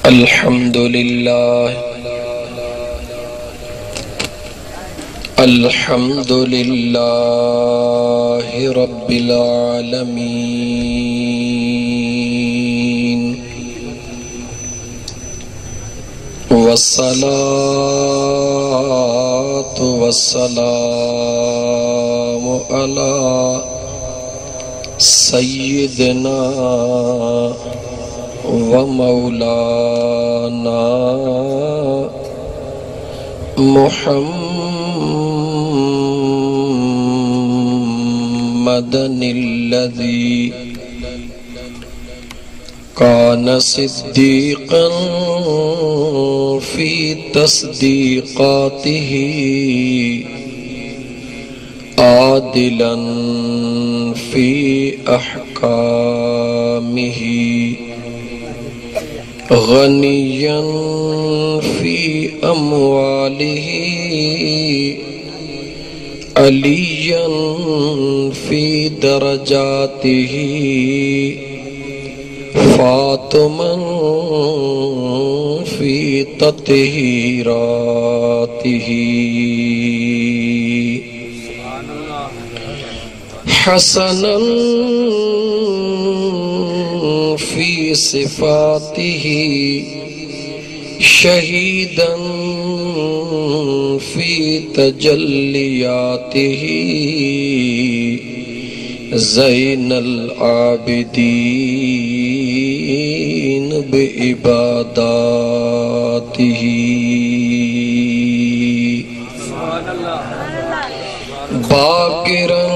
अल्हम्दुलिल्लाह अल्हम्दुलिल्लाहि रब्बिल आलमीन वस्सलातु वस्सलामु अला सय्यिदिना व मौलाना मुहम्मदनिल्लज़ी कान सिद्दीक़न फ़ी तस्दीक़ातिही आदिलन फ़ी अहकामिही गनियन फ़ी अमवालिही अलियन फ़ी दरजातिही फातिमन फ़ी तत्हीरातिही हसनन फ़ी सिफ़ातिही शहीदन फ़ी तजल्लियातिही ज़ैनल आबिदीन बिइबादातिही बाक़िरन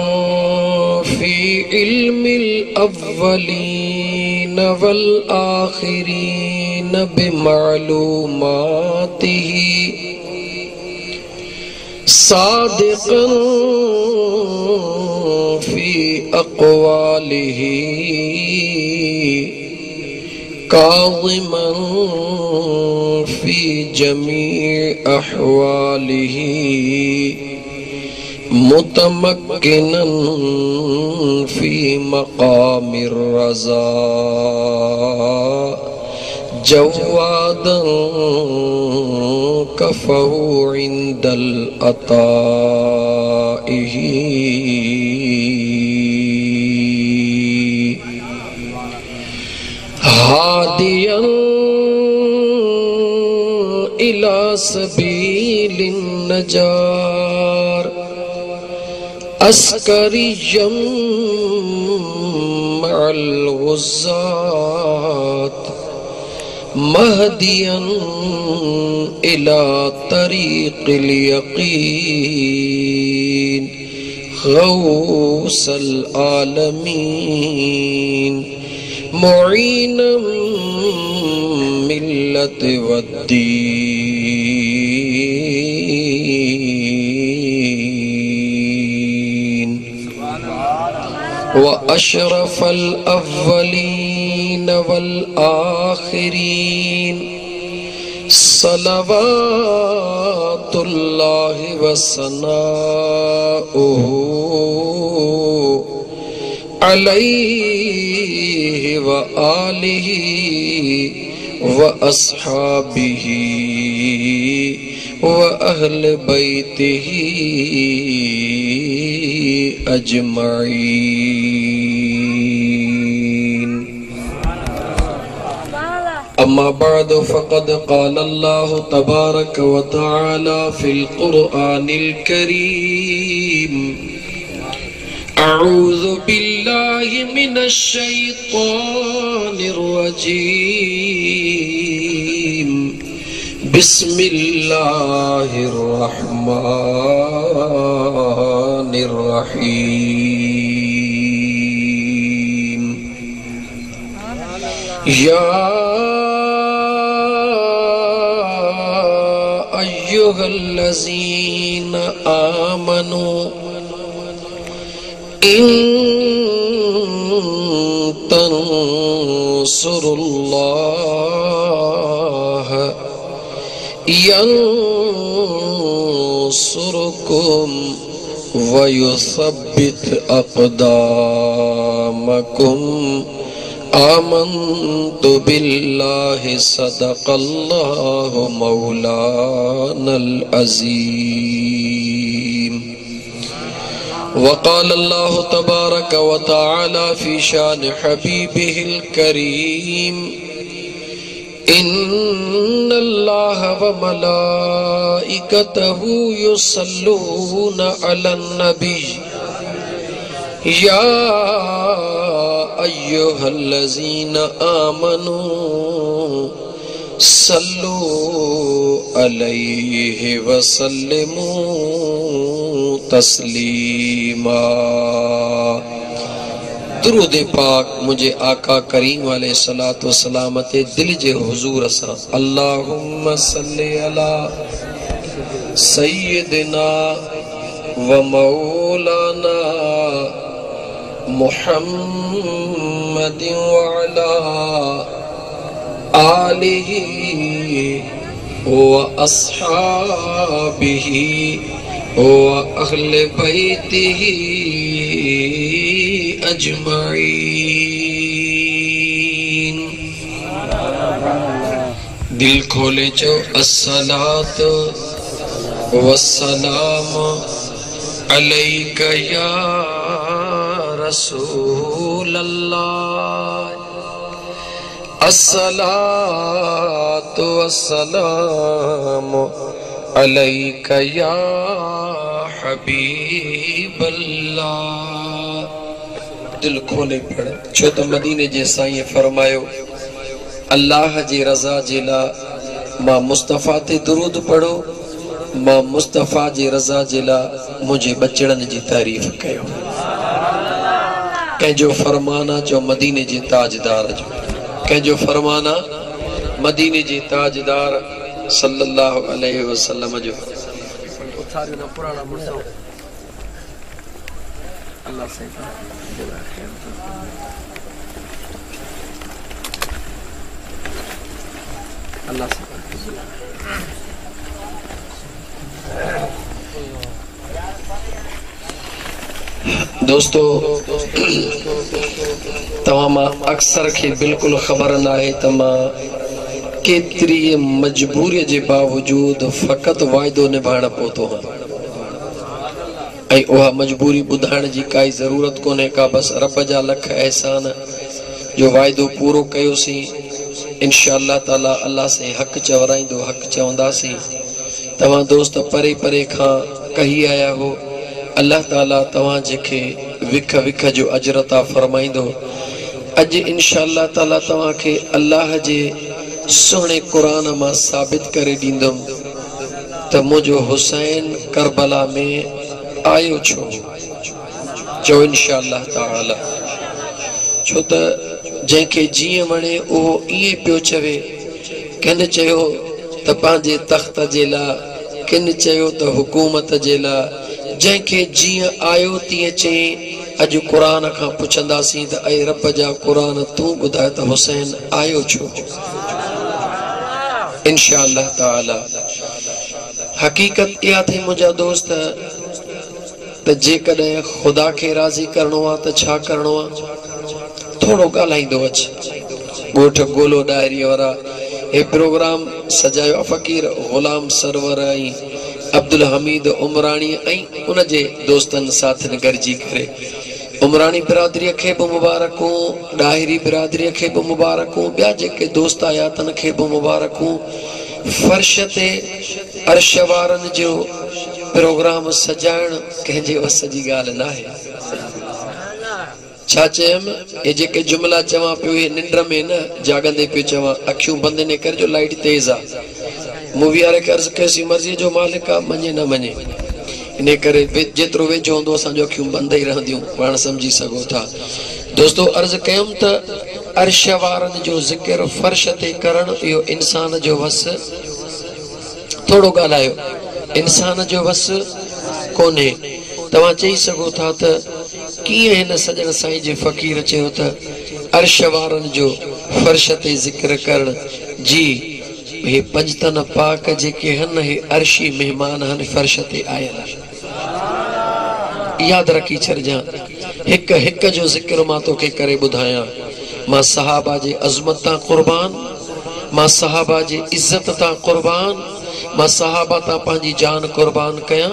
फ़ी इल्मिल अव्वलीन वल आखिरीन बिमालूमातिही सादिक़न फ़ी अक़वालिही काज़िमन फ़ी जमीअ अहवालिही मुतमक्किनन फ़ी मक़ामिर रज़ा जव्वादन कफ़हु इंदल अताइही हादियन इला सबीलिन नजार अस्करियम मअल गुज़्ज़ात महदियन इला तरीक़िल यक़ीन गौसल आलमीन मुईनम मिल्लत वद्दीन व अशरफल अव्वलीन वल आखिरीन सलवातुल्लाहि व सनाउहु अलैहि व आलिहि व अस्हाबिही व अहल बैतिही अजमईन। अम्मा बअद फ़क़द क़ाल अल्लाहु तबारक व तआला फ़िल क़ुरआनिल करीम अऊज़ु बिल्लाहि मिनश शैतानिर रजीम बिस्मिल्लाहिर रहमानिर रहीम। या अय्युहल्लज़ीना आमनू इन तंसुरुल्लाह यंसुरकुम व युसब्बित अक़दामकुम आमन्तु बिल्लाहि सदक़ल्लाहु मौलानल अज़ीम। वक़ाल अल्लाहु तबारक व तआला फ़ी शान हबीबिहिल करीम इन्नल्लाह व मलाइकतहु युसल्लूना अलन नबी या अय्युहल्लज़ीना आमनू सल्लू अलैहि व सल्लिमू तस्लीमा। दुरूद पाक मुझे आका करीम वाले सलातो सलामत दिल जे हुजूर असा अल्लाहुम्मा सल्ली अला सय्यिदिना व मौलाना मुहम्मदिन व अला आलिही व अस्हाबिही व अहले बैतिही अजमाइन। दिल खोले जो अस्सलात वस्सलाम अलैका या रसूल अल्लाह। अस्सलातु वस्सलाम अलैका या हबीब अल्लाह। दिल खोले पढ़ छो तो मदीने जे साईं फरमायो अल्लाह जी रज़ा जे ला मां मुस्तफ़ा ते दुरूद पढ़ो, मां मुस्तफ़ा जी रज़ा जे ला मुझे बचड़न जी तारीफ़ कयो। कंहिंजो फरमाना जो मदीने जे ताजदार जो, कंहिंजो फरमाना मदीने जे ताजदार सल्लल्लाहु अलैहि वसल्लम जो। अल्लाह से अल्लाह से दोस्तों तमाम अक्सर के बिल्कुल खबर ना है तमा केतरी मजबूरी के बावजूद फकत वायदो निभाण पोतो हाँ वह मजबूरी बुधाण जी काई जरूरत कोने का बस रब जा लख एहसान जो वायदो पूरो कयोसी इंशाअल्लाह ताला अल्लाह से हक चवराइंदो हक चवंदासी। तवा दोस्त परे परे खां कही आया हो अल्लाह ताला तवा जेके विख विख जो अजरता फरमाइंदो। अज इंशाअल्लाह ताला तवा के अल्लाह जे सोने कुरान मां साबित करे दींदम त मुझो हुसैन करबला में आयो छो जो इंशाअल्लाह ताला। छो त जंहिंखे जीअं वणे उहो ईअं पियो चवे, किन चयो त पंहिंजे तख़्त जे लाइ, किन चयो त हुकूमत जे लाइ, जंहिंखे जीअं आयो तीअं चई। अॼु क़ुरान खां पुछंदासीं त ऐं रब जा क़ुरान तूं ॿुधाए त हुसैन आयो छो इंशाअल्लाह ताला। हकीकत इहा थी मुंहिंजा दोस्त त जेकॾहिं ख़ुदा खे राज़ी करणो आहे त छा करणो आहे, थोड़ो ॻाल्हाईंदो अच। ॻोठ गोलो डायरी वारा हे प्रोग्राम सजायो फ़कीर ग़ुलाम सरवर ऐं अब्दुल हमीद उमराणी ऐं उनजे दोस्तनि साथियुनि गॾिजी करे उमराणी बिरादरीअ खे बि मुबारकूं, डाहिरी बिरादरीअ खे बि मुबारकूं, ॿिया जेके दोस्त आया तन खे बि मुबारकूं। फर्श ते अर्श वारनि जो प्रोग्राम सजाइण कंहिंजे वस जी ॻाल्हि न आहे। छा चयमि ये जेके जुमला चवां पियो हे निंड में न जागंदे पियो चवां, अखियूं बंदि न कर जो लाइट तेज आ। मूवी वारे खे अर्ज़ कयोसीं मर्ज़ी जो मालिक आहे, मञे न मञे, इन करे जेतिरो वेझो हूंदो असांजो अखियूं बंदि ई रहंदियूं, पाण सम्झी सघो था। दोस्तो अर्ज़ कयुमि त अर्श वारनि जो ज़िक्र फर्श ते करणु इहो इंसान जो वस, थोड़ो ॻाल्हायो, इंसान जो वस कोन्हे। तव्हां चई सघो था त कीअं हिन सजण साईं जे फ़कीर चयो त अर्श वारनि जो फर्श ते ज़िक्र करण जी। हे पंजतन पाक जेके हन हे अर्शी मेहमान हन फर्श ते आयल। याद रखी छॾजां, हिक हिक जो ज़िक्र मां तोखे करे ॿुधायां। मां सहाबा जे अज़मत ता कुर्बान, मां सहाबा जे इज्जत ता कुर्बान, मां सहाबा ता पंहिंजी जान कुर्बान कयां।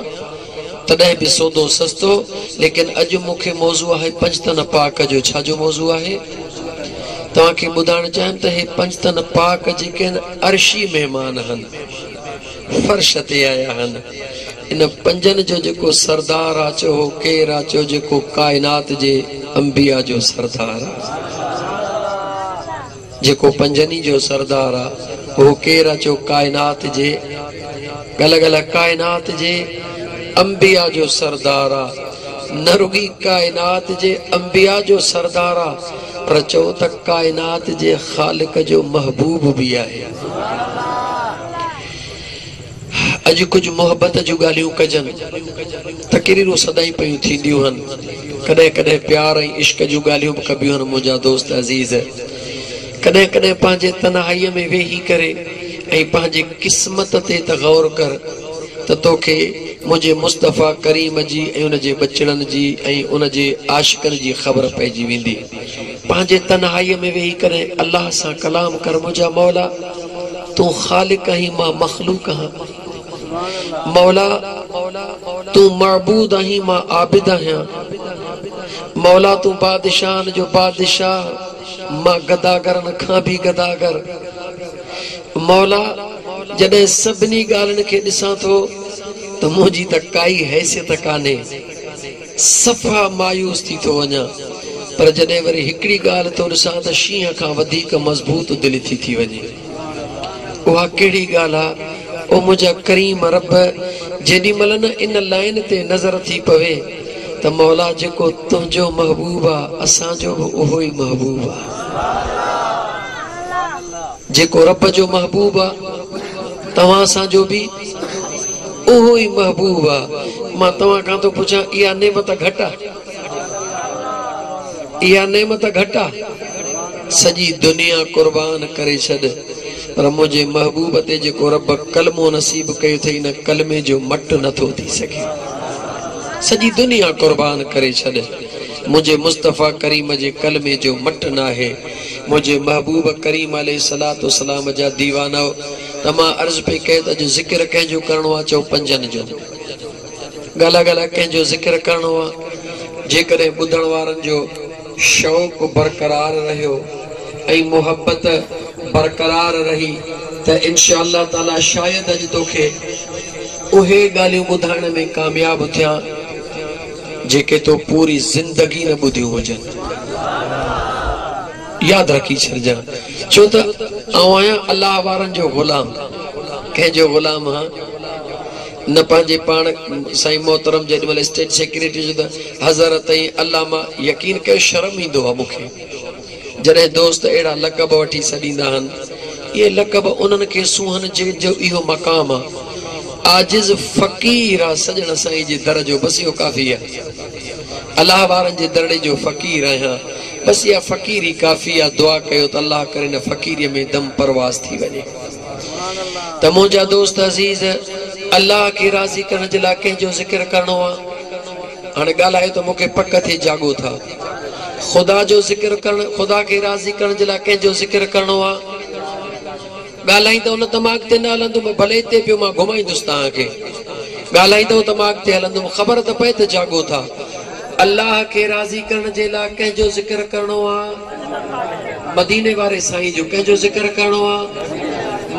तॾहिं बि सौदो सस्तो। लेकिन अॼु मूंखे मौज़ू आहे पंजतन पाक जो। छा जो मौज़ू आहे? तव्हांखे ॿुधाइण चाहिनि त हे पंजतन पाक जेके आहिनि अर्शी महिमान आहिनि, फर्श ते आया आहिनि। इन पंजनि जो जेको सरदार आहे, चओ केरु आहे? चओ जेको काइनात जे अंबिया जो सरदार आहे, जेको पंजनि जो सरदार आहे उहो केरु आहे? चओ काइनात जे काइनात जे अंबिया जो सरदार आहे। न रुगी काइनात जे अंबिया जो सरदार आहे, पर चओ त काइनात जे ख़ालिक जो महबूब बि आहे। अॼु कुझु मोहबत जूं ॻाल्हियूं कजनि, तकरीरूं सदाई पयूं थींदियूं आहिनि। कॾहिं कॾहिं प्यार ऐं इश्क जूं ॻाल्हियूं बि कबियूं आहिनि मुंहिंजा दोस्त अज़ीज़। कॾहिं कॾहिं पंहिंजे तन्हाईअ में वेही करे ऐं पंहिंजे क़िस्मत ते त गौर कर त तोखे मुंहिंजे मुस्तफ़ा करीम जी ऐं उनजे बचड़नि जी ऐं उनजे आशिकनि जी ख़बर पइजी वेंदी। पंहिंजे तन्हाईअ में वेही करे अल्लाह सां कलाम कर, मुंहिंजा मौला तूं ख़ालिक आहीं, मां मख़लूक आहियां। मौला तूं मअबूद आहीं, मां आबिद आहियां। मौला तूं बादशाहनि जो बादशाह, मां गदागरनि खां बि गदागर। मौला जॾहिं सभिनी ॻाल्हियुनि खे ॾिसां थो त मुंहिंजी त काई हैसियत कान्हे, सफ़ा मायूस थी थो वञा। पर जॾहिं वरी हिकिड़ी ॻाल्हि थो ॾिसां त शींहं खां वधीक मज़बूत दिलि थी वञे। उहा कहिड़ी ॻाल्हि आहे? ओ मुंहिंजा करीम रब, जेॾी महिल न इन लाइन ते नज़र थी पवे त मौला जेको तुंहिंजो महबूब आहे असांजो बि उहो ई महबूब आहे। जेको रब जो महबूब आहे तव्हां असांजो बि उहो ई महबूब आहे। मां तव्हां खां थो पुछां, इहा नेमत घटि आहे? इहा नेमत घटि आहे? सॼी दुनिया कुर्बान करे छॾ, पर मुंहिंजे महबूब ते जेको रब कलमो नसीब कयो अथई न कलमे जो मट नथो थी सघे। सॼी दुनिया कुर्बान करे छॾ, मुंहिंजे मुस्तफ़ा करीम जे कलमे जो मट न आहे। मुंहिंजे महबूब करीम अलैहिस्सलातु वस्सलाम जा दीवाना। त मां अर्ज़ पे कयो त अॼु ज़िक्र कंहिंजो करिणो आहे? चओ पंजनि जो। ॻाल्हा ॻाल्हा कंहिंजो ज़िक्र करिणो आहे? जेकॾहिं ॿुधण वारनि जो शौक़ बरक़रार रहियो ऐं मुहबत बरक़रार रही त इंशा अल्लाह ताला शायदि अॼु तोखे उहे ॻाल्हियूं ॿुधाइण में कामयाब थिया जेके तो पूरी ज़िंदगी न ॿुधियूं हुजनि। यादि रखी छॾिजां, छो त आउं आहियां अलाह वारनि जो ग़ुलाम। कंहिंजो ग़ुलाम? हा, न पंहिंजे पाण साईं मोहतरम जेॾी महिल स्टेट सेक्रेटरी जो त हज़रत ऐं अल्लाह, मां यकीन कयो शर्म ईंदो आहे मूंखे जॾहिं दोस्त अहिड़ा लक़ब वठी छॾींदा आहिनि। इहे लक़ब उन्हनि खे सुहनि जो इहो मक़ाम आहे। आजिज़ फ़क़ीर आहे सॼण साईं जे दर जो, बसि इहो काफ़ी आहे। अलाह वारनि जे दड़े जो फ़क़ीर आहियां, बसि इहा फ़क़ीरी काफ़ी आहे। दुआ कयो त अलाह करे न फ़क़ीरीअ में दम परवाज़ थी वञे। त मुंहिंजा दोस्त अज़ीज़, अल्लाह खे राज़ी करण जे लाइ कंहिंजो ज़िक्र करिणो आहे? हाणे ॻाल्हायो त मूंखे पक थिए जाॻो था। ख़ुदा जो ज़िक्र करणु, ख़ुदा खे राज़ी करण जे लाइ कंहिंजो ज़िक्र करिणो आहे? ॻाल्हाईंदो न दिमाग़ ते न हलंदुमि, भले हिते पियो मां घुमाईंदुसि तव्हांखे। ॻाल्हाईंदो दिमाग़ ते हलंदुमि, ख़बर त पए त जाॻो था। अल्लाह खे राज़ी करण जे लाइ कंहिंजो ज़िक्र करिणो आहे? मदीने वारे साईं जो कंहिंजो ज़िक्र करिणो आहे?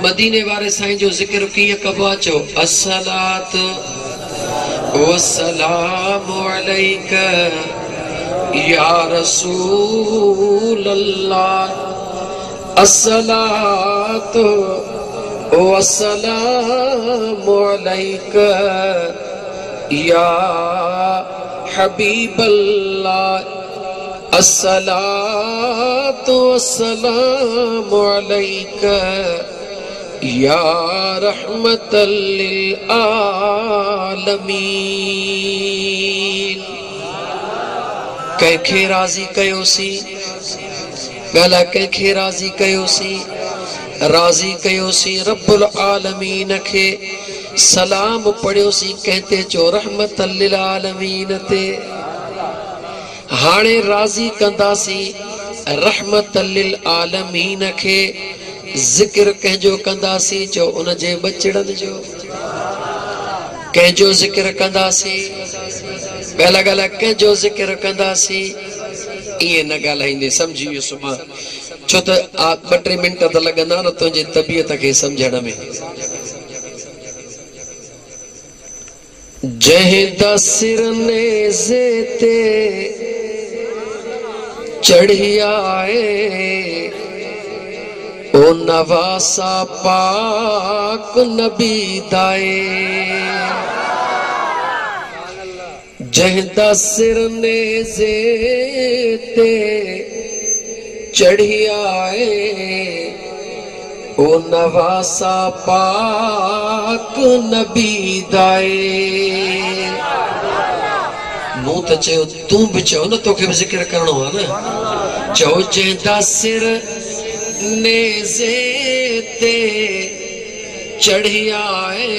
मदीने वारे साईं जो ज़िक्र कीअं कबो आहे? चओ अस्सलातु वस्सलामु अलैका या रसूल अल्लाह, अस्सलातु वस्सलामु अलैका या हबीब अल्लाह, अस्सलातु वस्सलामु अलैका या रहमतल लिल आलमीन। कंहिंखे राज़ी कयोसीं? ॻाल्हा, कंहिंखे राज़ी कयोसीं? राज़ी कयोसीं रब्बुल आलमीन खे। सलाम पढ़ियोसीं कंहिं ते? चो रहमतल लिल आलमीन ते। हाणे राज़ी कंदासीं रहमतल लिल आलमीन के जिक्र कंहिंजो कंदासीं चो उन जे बचड़नि जो कंहिंजो जिक्र कंदासीं ॻाल्हि ॻाल्हि कंहिंजो जिक्र कंदासीं इएं न ॻाल्हाईंदे सम्झी वियुसि मां छो त 2-3 मिंट त लॻंदा न तुंहिंजी तबियत खे सम्झण में जंहिंदा सिर नेज़े ते चढ़ी आए ओ नवासा पाक नबी दाए जंहिंदा सिर नेज़े ते चढ़ी आए ओ नवासा पाक नबी दाए मूं त चयो तूं बि चओ न तोखे बि ज़िक्र करणो आहे न चओ जंहिंदा सिर नेज़े ते चढ़ी आए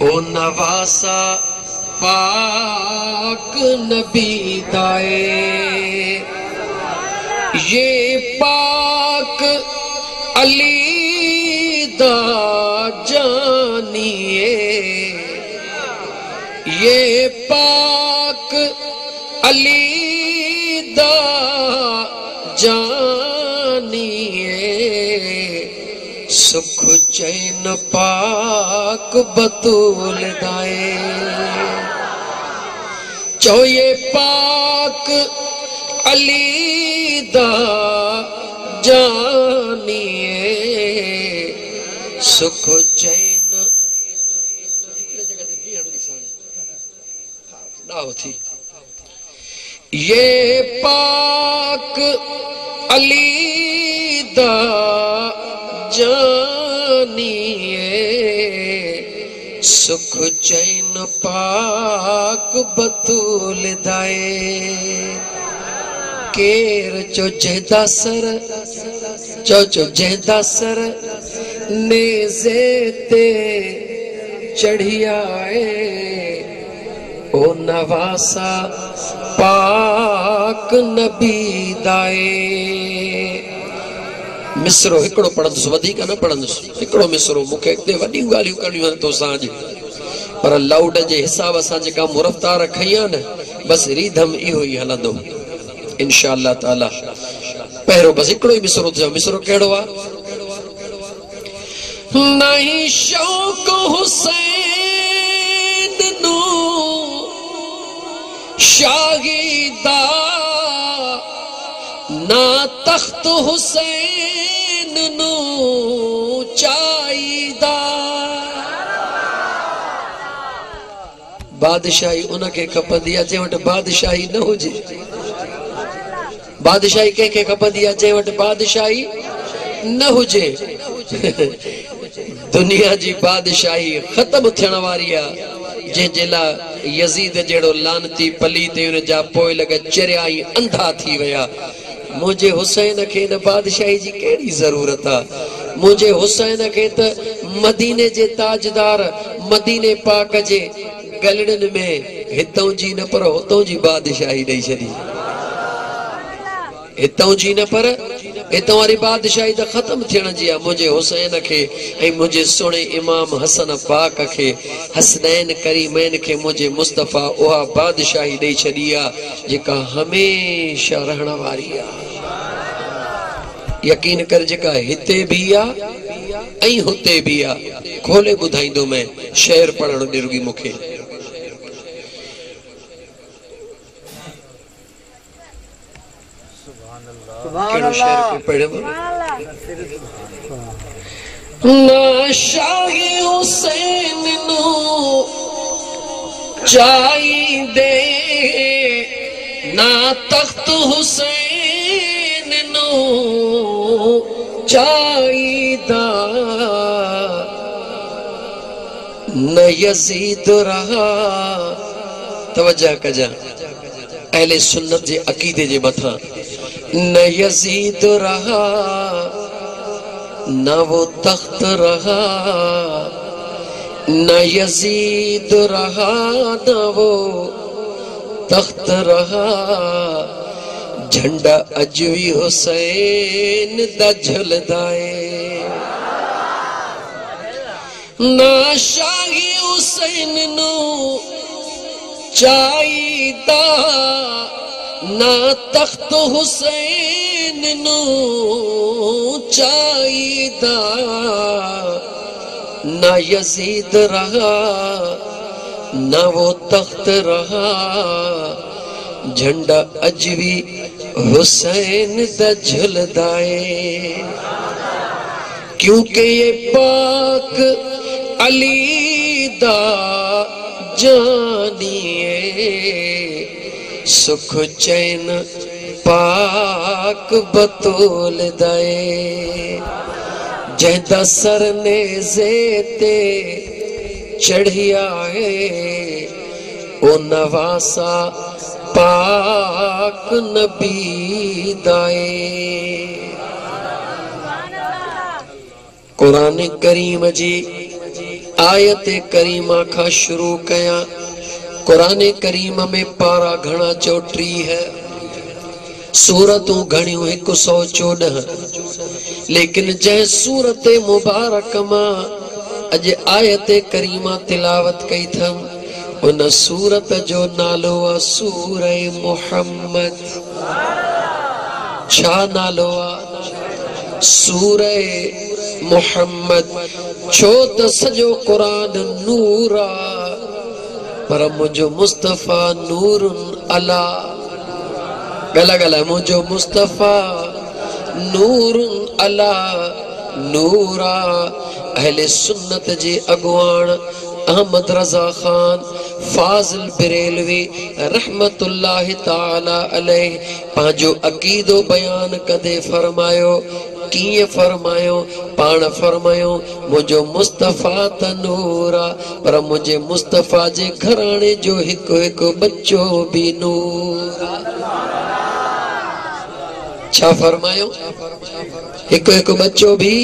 ओ नवासा पाक नबी दाए ये पाक अली दा जानिए ये पाक अली दा जानिए सुख चैन पाक बतूल दाए चो ये पाक अली दा जानिए सुख चैन ये पाक अली दा जानिए सुख चैन पाक बतूल दाए केर चो जंहिंदा सर चो जंहिंदा सर नेज़े ते चढ़ी आए ओ नवासा पाक नबी दाए मिसरो हिकिड़ो पढ़ंदुसि वधीक न पढ़ंदुसि हिकिड़ो मिसरो मूंखे अॻिते वॾियूं ॻाल्हियूं करणियूं आहिनि तोसां अॼु पर लाउड जे हिसाब सां जेका मुरफ़्तार खई आहे न बसि रीधम इहो ई हलंदो इंशाअल्लाह ताला पहिरियों बसि हिकिड़ो ई मिसरो थियो मिसरो कहिड़ो आहे नहीं शौक़ हुसैन नू शाहिदा ना तख्त हुसैन नू चाहिदा बादशाही उनके खपंदी आहे जंहिं वटि बादशाही न हुजे बादशाही कंहिंखे खपंदी आहे जंहिं वटि बादशाही न हुजे दुनिया जी बादशाही ख़त्म थियण वारी आहे जंहिंजे लाइ यज़ीद जहिड़ो लानती पलीत उन जा पोइ लॻ चरिया ई अंधा थी विया मुंहिंजे हुसैन खे न बादशाही जी कहिड़ी ज़रूरत आहे मुंहिंजे हुसैन खे त मदीने जे ताजदार मदीने पाक जे गलड़नि में हितों जी न पर हुतों जी बादशाही ॾेई छॾी हितों जी न पर हितों वारी बादशाही त ख़त्म थियण जी आहे मुंहिंजे हुसैन खे ऐं मुंहिंजे सुहिणे इमाम हसन पाक खे हसनैन करीमैन खे मुंहिंजे मुस्तफ़ा उहा बादशाही ॾेई छॾी आहे जेका हमेशह रहण वारी आहे यकीन कर जेका हिते बि आहे ऐं हुते बि आहे खोले ॿुधाईंदो मैं शेर पढ़ण ॾे रुॻी मूंखे ना शाही हुसैन नू चाहिदे ना तख्त हुसैन नू चाहिदा न यजीद रहा तवज्जो कजा अहले सुन्नत जे अकीदे जे मथा न यजीद रहा न वो तख्त रहा न यजीद रहा न वो तख्त रहा झंडा अज भी हुसैन दा झुलदा है। ना शाही हुसैन नू चाहिदा, ना तख्त हुसैन नू चाहिदा, ना यजीद रहा ना वो तख्त रहा, झंडा अज भी हुसैन दा झुलदा है। क्योंकि ये पाक अली दा जानिए, सुख चैन पाक बतूल दाए। जहदा सर नेज़े ते चढ़िया है, ओ नवासा पाक नबी दाए। कुरान करीम जी आयत करीमा का शुरू कया। कुरान करीम में पारा घना 34 है, सूरतूं घणियूं 114, लेकिन जै सूरत मुबारक मां अज आयत करीमा तिलावत कई थम, उन सूरत जो नालो आ सूरे मुहम्मद। छा नालो आ? सूरे मुहम्मद। छो त सजो कुरान नूर आ, पर मुझो मुस्तफा नूरुन अला। गला गला मुझो मुस्तफा नूरुन अला नूरा। अहले सुन्नत जे अगवान अहमद रजा खान फाजिल बरेलवी रहमतुल्लाह ताला अलैह पांजो अकीदो बयान कदे फरमायो। किए फरमायो? पान फरमायो मुझो मुस्तफा तनूरा, पर मुझे मुस्तफा जे घराने जो हिको हिको बच्चो भी नूरा। छा फरमायो? हिको हिको बच्चो भी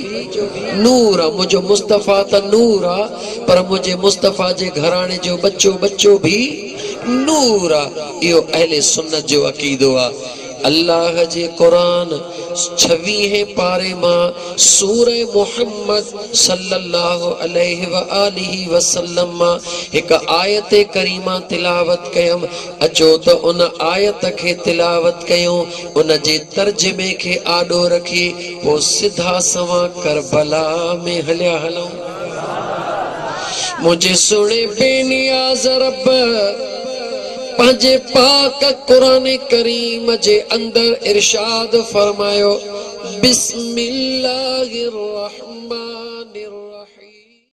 नूरा। मुझो मुस्तफा त नूरा, पर मुझे मुस्तफा जे घराने जो बच्चो बच्चो भी नूरा। यो अहले सुन्नत जो अकीदो आ। अल्लाह जे कुरान 26 पारे मां सूरे मुहम्मद सल्लल्लाहु अलैहि व आलिहि वसल्लम मां एक आयत करीमा तिलावत कयम। अचो तो उन आयत के तिलावत कयो, उन जे तर्जमे के आडो रखी वो सिधा सवा करबला में हलिया हलो। मुझे सुने बेनियाज रब पंजे पाक कुरान करीम जे अंदर इरशाद फरमायो, बिस्मिल्लाहिर रहमान